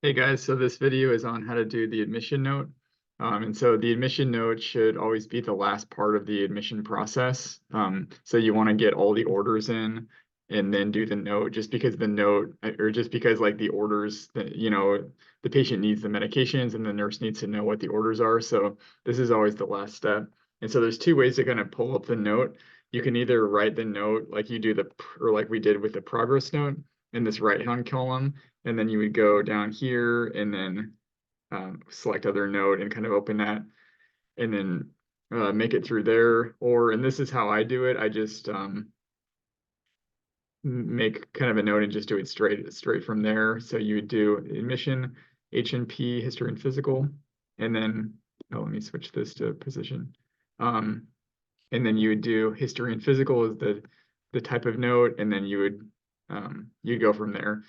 Hey guys, so this video is on how to do the admission note. And so the admission note should always be the last part of the admission process. So you want to get all the orders in and then do the note just because the note, or just because like the orders that, the patient needs the medications and the nurse needs to know what the orders are. So this is always the last step. And so there's two ways to kind of pull up the note. You can either write the note like you do or like we did with the progress note in this right-hand column, and then you would go down here and then select other node and kind of open that and then make it through there. And this is how I do it. I just make kind of a note and just do it straight from there. So you would do admission, H&P, history and physical, and then, let me switch this to position. And then you would do history and physical as the type of note, and then you'd go from there.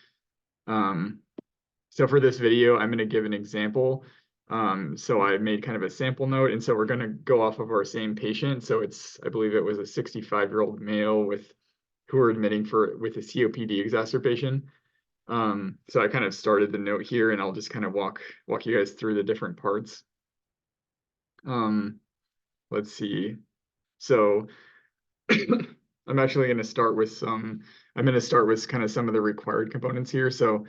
So for this video, I'm going to give an example. So I made kind of a sample note, and so we're going to go off of our same patient. So I believe it was a 65-year-old male who were admitting with a COPD exacerbation. So I kind of started the note here, and I'll just kind of walk you guys through the different parts. Let's see. So I'm actually going to start with kind of some of the required components here. So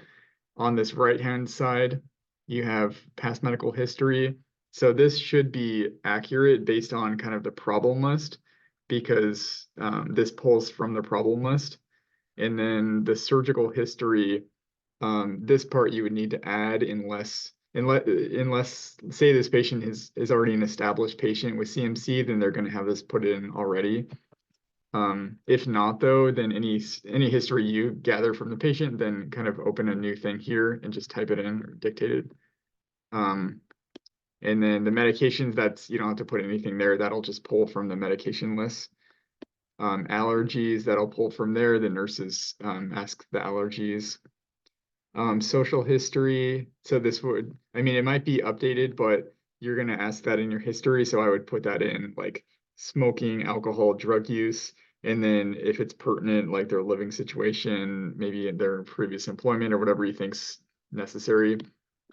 on this right-hand side, you have past medical history. So this should be accurate based on kind of the problem list, because this pulls from the problem list. And then the surgical history, this part you would need to add unless say this patient is already an established patient with CMC, then they're going to have this put in already. If not, though, then any history you gather from the patient, then kind of open a new thing here and just type it in or dictate it. And then the medications, you don't have to put anything there. That'll just pull from the medication list. Allergies, that'll pull from there. The nurses ask the allergies. Social history. So it might be updated, but you're going to ask that in your history. So I would put that in like smoking, alcohol, drug use. And then if it's pertinent, like their living situation, maybe in their previous employment or whatever you think's necessary.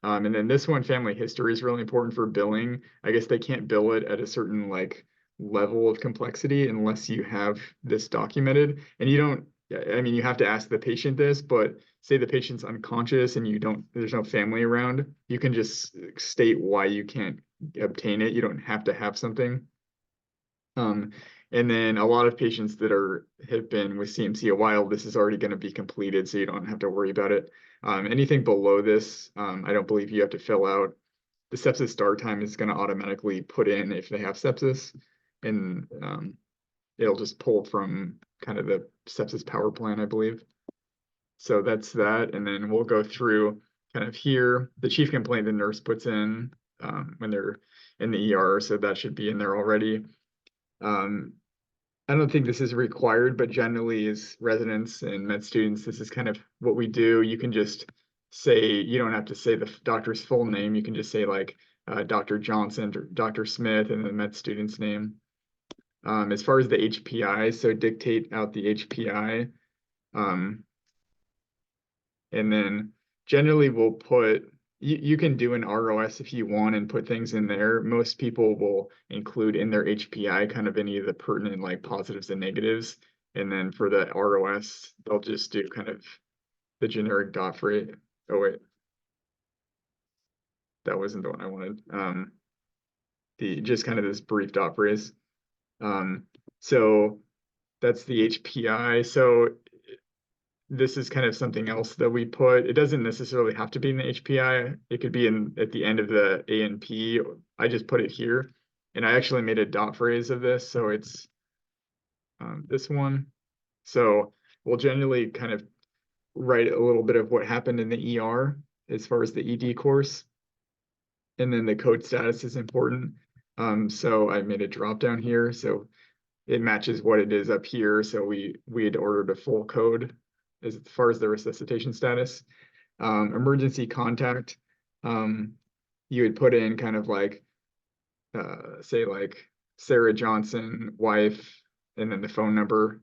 And then this one, family history, is really important for billing. I guess they can't bill it at a certain like level of complexity unless you have this documented. And you have to ask the patient this, but say the patient's unconscious and there's no family around, you can just state why you can't obtain it. You don't have to have something. And then a lot of patients that have been with CMC a while, this is already going to be completed, so you don't have to worry about it. Anything below this, I don't believe you have to fill out. The sepsis start time is going to automatically put in if they have sepsis, and it'll just pull from kind of the sepsis power plan, I believe. So that's that, and then we'll go through kind of here. The chief complaint the nurse puts in when they're in the ER, so that should be in there already. I don't think this is required, but generally as residents and med students, this is kind of what we do. You can just say, you don't have to say the doctor's full name. You can just say like Dr. Johnson or Dr. Smith and the med student's name. As far as the HPI, so dictate out the HPI. And then generally we'll you can do an ROS if you want and put things in there. Most people will include in their HPI kind of any of the pertinent like positives and negatives. And then for the ROS, they'll just do kind of the generic dot phrase. Oh wait, that wasn't the one I wanted. Just kind of this brief dot phrase. So that's the HPI. So this is kind of something else that we put. It doesn't necessarily have to be in the HPI. It could be at the end of the A&P. I just put it here. And I actually made a dot phrase of this. So it's this one. So we'll generally kind of write a little bit of what happened in the ER as far as the ED course. And then the code status is important. So I made a drop down here. So it matches what it is up here. So we had ordered a full code as far as the resuscitation status. Emergency contact, you would put in kind of like, say like Sarah Johnson, wife, and then the phone number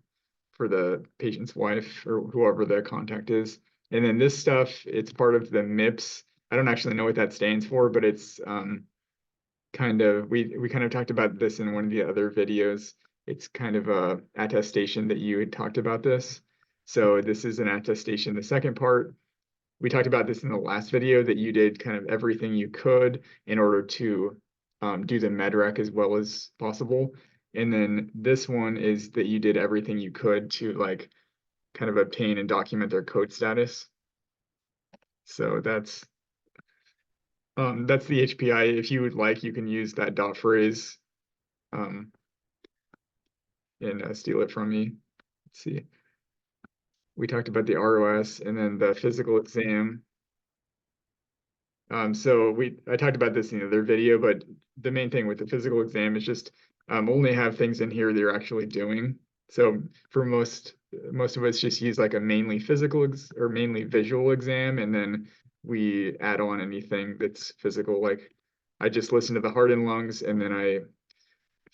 for the patient's wife or whoever the contact is. And then this stuff, it's part of the MIPS. I don't actually know what that stands for, but it's kind of, we kind of talked about this in one of the other videos. It's kind of a attestation that you had talked about this. So this is an attestation, the second part. We talked about this in the last video, that you did kind of everything you could in order to do the MEDREC as well as possible. And then this one is that you did everything you could to like kind of obtain and document their code status. So that's the HPI. If you would like, you can use that dot phrase and steal it from me. Let's see. We talked about the ROS and then the physical exam. So I talked about this in the other video, but the main thing with the physical exam is just only have things in here that you're actually doing. So for most of us just use like a mainly physical or mainly visual exam, and then we add on anything that's physical. Like I just listen to the heart and lungs, and then I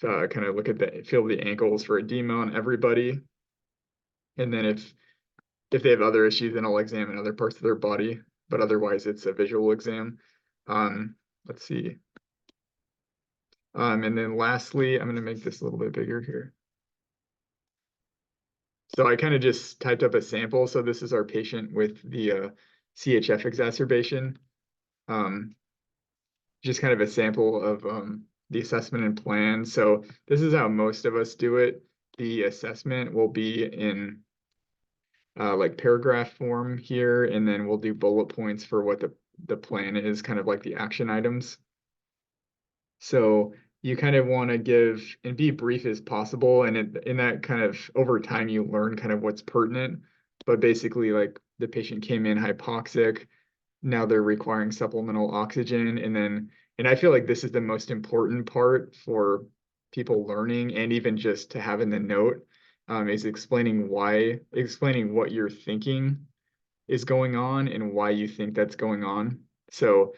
kind of feel the ankles for edema on everybody. And then if they have other issues, then I'll examine other parts of their body, but otherwise it's a visual exam. Let's see. And then lastly, I'm going to make this a little bit bigger here. So I kind of just typed up a sample. So this is our patient with the CHF exacerbation. Just kind of a sample of the assessment and plan. So this is how most of us do it. The assessment will be in like paragraph form here, and then we'll do bullet points for what the plan is, kind of like the action items. So you kind of want to give and be brief as possible, and in that kind of over time you learn kind of what's pertinent. But basically, like the patient came in hypoxic, now they're requiring supplemental oxygen, and I feel like this is the most important part for people learning, and even just to have in the note, is explaining what you're thinking is going on and why you think that's going on. So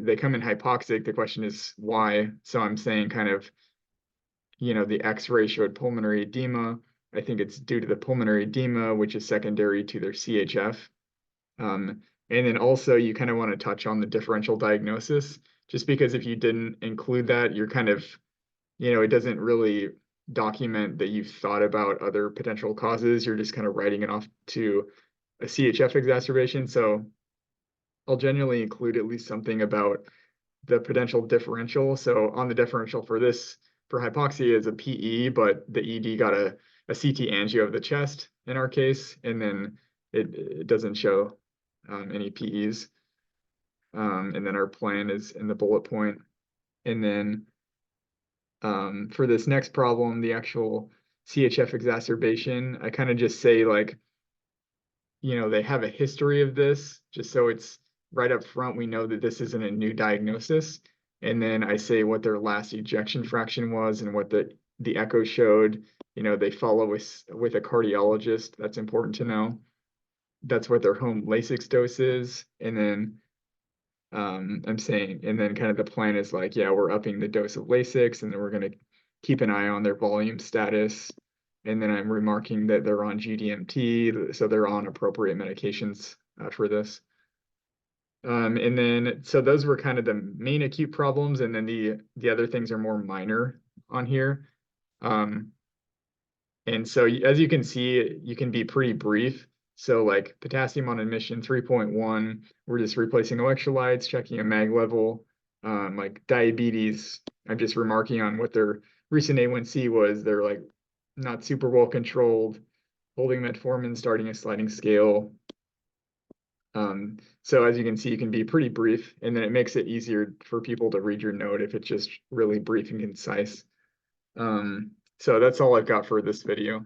they come in hypoxic, the question is why. So I'm saying kind of, the X-ray showed pulmonary edema. I think it's due to the pulmonary edema, which is secondary to their CHF. And then also you kind of want to touch on the differential diagnosis, just because if you didn't include that, you're kind of, it doesn't really document that you've thought about other potential causes. You're just kind of writing it off to a CHF exacerbation. So I'll generally include at least something about the potential differential. So on the differential for hypoxia is a PE, but the ED got a CT angio of the chest in our case, and then it doesn't show any PEs. And then our plan is in the bullet point. And then for this next problem, the actual CHF exacerbation, I kind of just say like, they have a history of this, just so it's right up front, we know that this isn't a new diagnosis. And then I say what their last ejection fraction was and what the echo showed. They follow with a cardiologist. That's important to know. That's what their home Lasix dose is. And then I'm saying, and then kind of the plan is like, yeah, we're upping the dose of Lasix, and then we're going to keep an eye on their volume status. And then I'm remarking that they're on GDMT, so they're on appropriate medications for this. And then, so those were kind of the main acute problems, and then the other things are more minor on here. And so as you can see, you can be pretty brief. So like potassium on admission 3.1, we're just replacing electrolytes, checking a mag level. Like diabetes, I'm just remarking on what their recent A1C was. They're like not super well controlled, holding metformin, starting a sliding scale. So as you can see, you can be pretty brief, and then it makes it easier for people to read your note if it's just really brief and concise. So that's all I've got for this video.